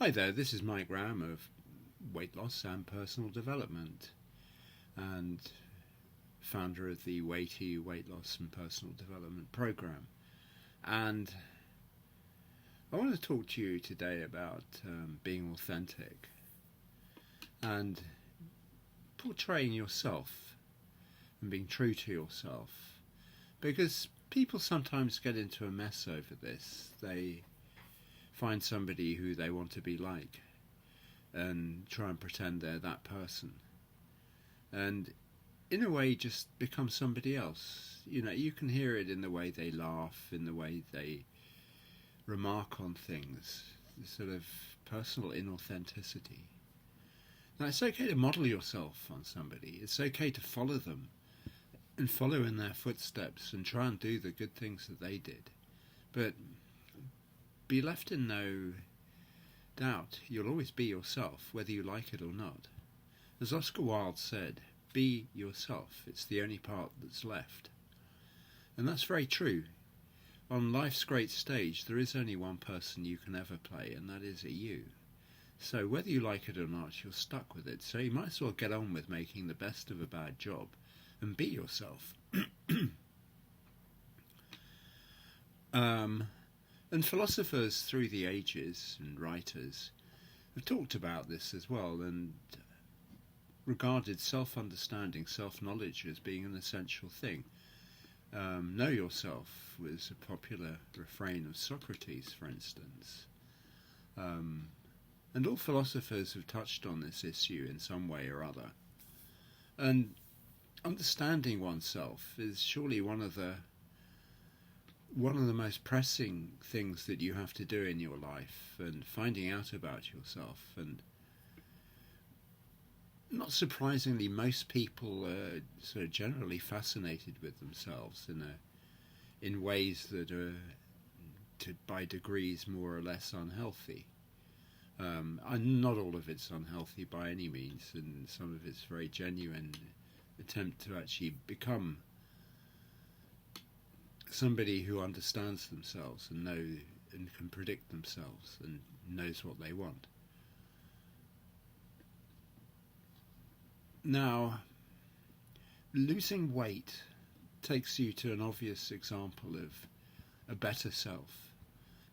Hi there, this is Mike Graham of Weightloss and Personal Development and founder of the Weight Loss and Personal Development program. And I want to talk to you today about being authentic and portraying yourself and being true to yourself, because people sometimes get into a mess over this. They find somebody who they want to be like and try and pretend they're that person, and in a way just become somebody else. You can hear it in the way they laugh, in the way they remark on things, this sort of personal inauthenticity. Now, it's okay to model yourself on somebody. It's okay to follow them and follow in their footsteps and try and do the good things that they did, but be left in no doubt you'll always be yourself, whether you like it or not. As Oscar Wilde said, be yourself. It's the only part that's left. And that's very true. On life's great stage, there is only one person you can ever play, and that is a you. So whether you like it or not, you're stuck with it. So you might as well get on with making the best of a bad job and be yourself. And philosophers through the ages and writers have talked about this as well, and regarded self-understanding, self-knowledge as being an essential thing. Know yourself was a popular refrain of Socrates, for instance. And all philosophers have touched on this issue in some way or other. And understanding oneself is surely one of the most pressing things that you have to do in your life, and finding out about yourself. And not surprisingly, most people are sort of generally fascinated with themselves in ways that are, by degrees, more or less unhealthy. And not all of it's unhealthy by any means, and some of it's very genuine attempt to actually become somebody who understands themselves and can predict themselves and knows what they want. Now, losing weight takes you to an obvious example of a better self.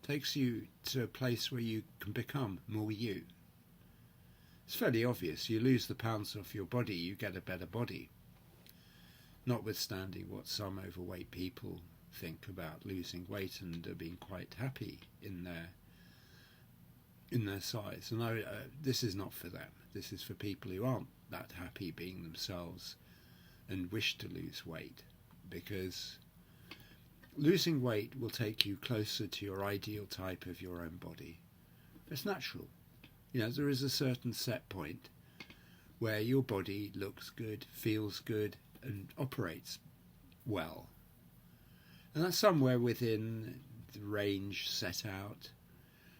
Takes you to a place where you can become more you. It's fairly obvious. You lose the pounds off your body, you get a better body. Notwithstanding what some overweight people think about losing weight and are being quite happy in their size. And this is not for them. This is for people who aren't that happy being themselves and wish to lose weight, because losing weight will take you closer to your ideal type of your own body. It's natural. There is a certain set point where your body looks good, feels good, and operates well. And that's somewhere within the range set out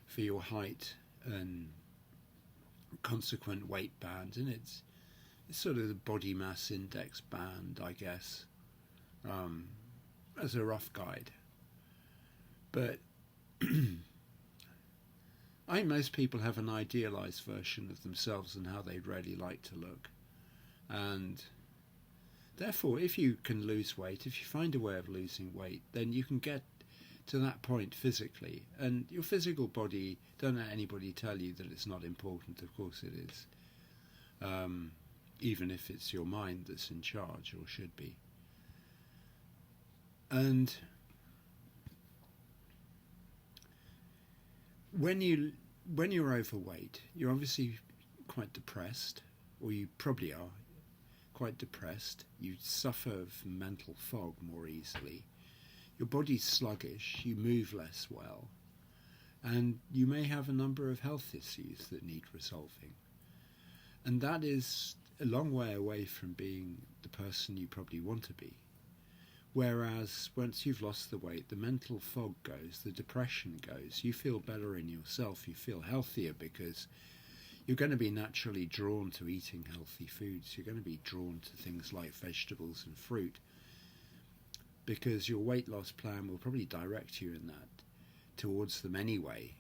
for your height and consequent weight band. And it's sort of the body mass index band, I guess, as a rough guide. But I think most people have an idealized version of themselves and how they'd really like to look. And therefore, if you can lose weight, if you find a way of losing weight, then you can get to that point physically. And your physical body, don't let anybody tell you that it's not important. Of course it is. Even if it's your mind that's in charge, or should be. And when you're overweight, you're obviously quite depressed, or you probably are quite depressed. You suffer from mental fog more easily. Your body's sluggish, you move less well, and you may have a number of health issues that need resolving. And that is a long way away from being the person you probably want to be. Whereas once you've lost the weight, the mental fog goes, the depression goes, you feel better in yourself, you feel healthier, because you're going to be naturally drawn to eating healthy foods. You're going to be drawn to things like vegetables and fruit, because your weight loss plan will probably direct you in that towards them anyway.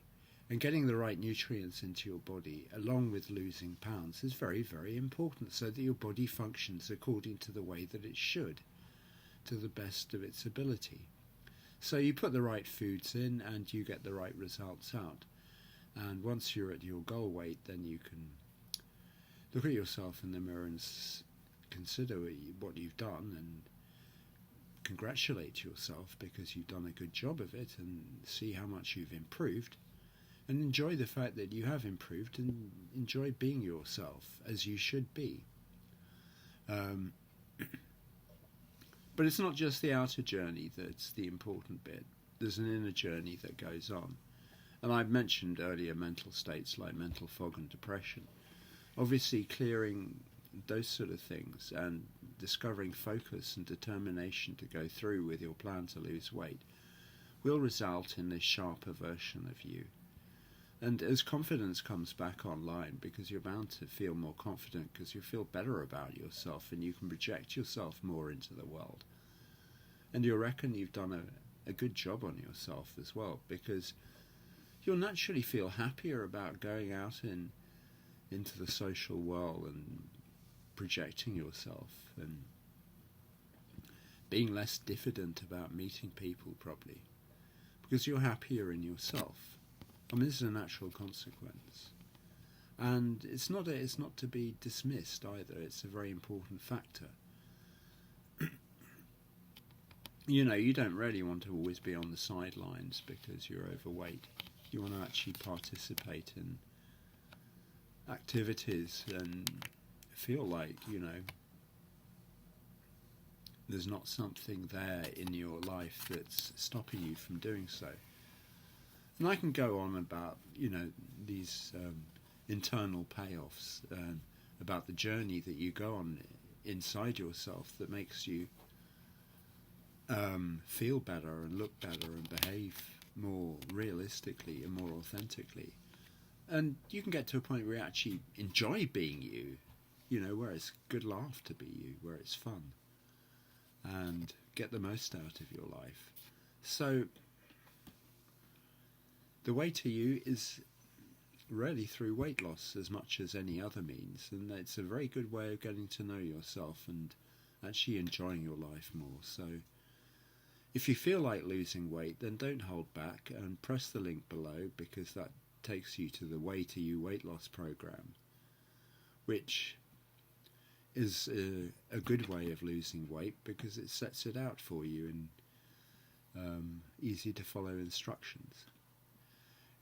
And getting the right nutrients into your body, along with losing pounds, is very, very important, so that your body functions according to the way that it should, to the best of its ability. So you put the right foods in and you get the right results out. And once you're at your goal weight, then you can look at yourself in the mirror and consider what you've done and congratulate yourself because you've done a good job of it, and see how much you've improved, and enjoy the fact that you have improved, and enjoy being yourself as you should be. But it's not just the outer journey that's the important bit. There's an inner journey that goes on. And I've mentioned earlier mental states like mental fog and depression. Obviously, clearing those sort of things and discovering focus and determination to go through with your plan to lose weight will result in this sharper version of you. And as confidence comes back online, because you're bound to feel more confident because you feel better about yourself and you can project yourself more into the world. And you'll reckon you've done a good job on yourself as well, because you'll naturally feel happier about going out into the social world and projecting yourself and being less diffident about meeting people properly, because you're happier in yourself. I mean, this is a natural consequence, and it's not to be dismissed either. It's a very important factor. You know, you don't really want to always be on the sidelines because you're overweight. You want to actually participate in activities and feel like, you know, there's not something there in your life that's stopping you from doing so. And I can go on about, you know, these internal payoffs, about the journey that you go on inside yourself that makes you feel better and look better and behave more realistically and more authentically. And you can get to a point where you actually enjoy being you, you know, where it's a good laugh to be you, where it's fun, and get the most out of your life. So the way to you is really through weight loss as much as any other means, and it's a very good way of getting to know yourself and actually enjoying your life more. So if you feel like losing weight, then don't hold back and press the link below, because that takes you to the Way to You weight loss program, which is a good way of losing weight because it sets it out for you in easy to follow instructions.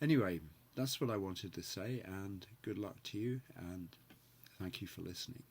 Anyway, that's what I wanted to say, and good luck to you, and thank you for listening.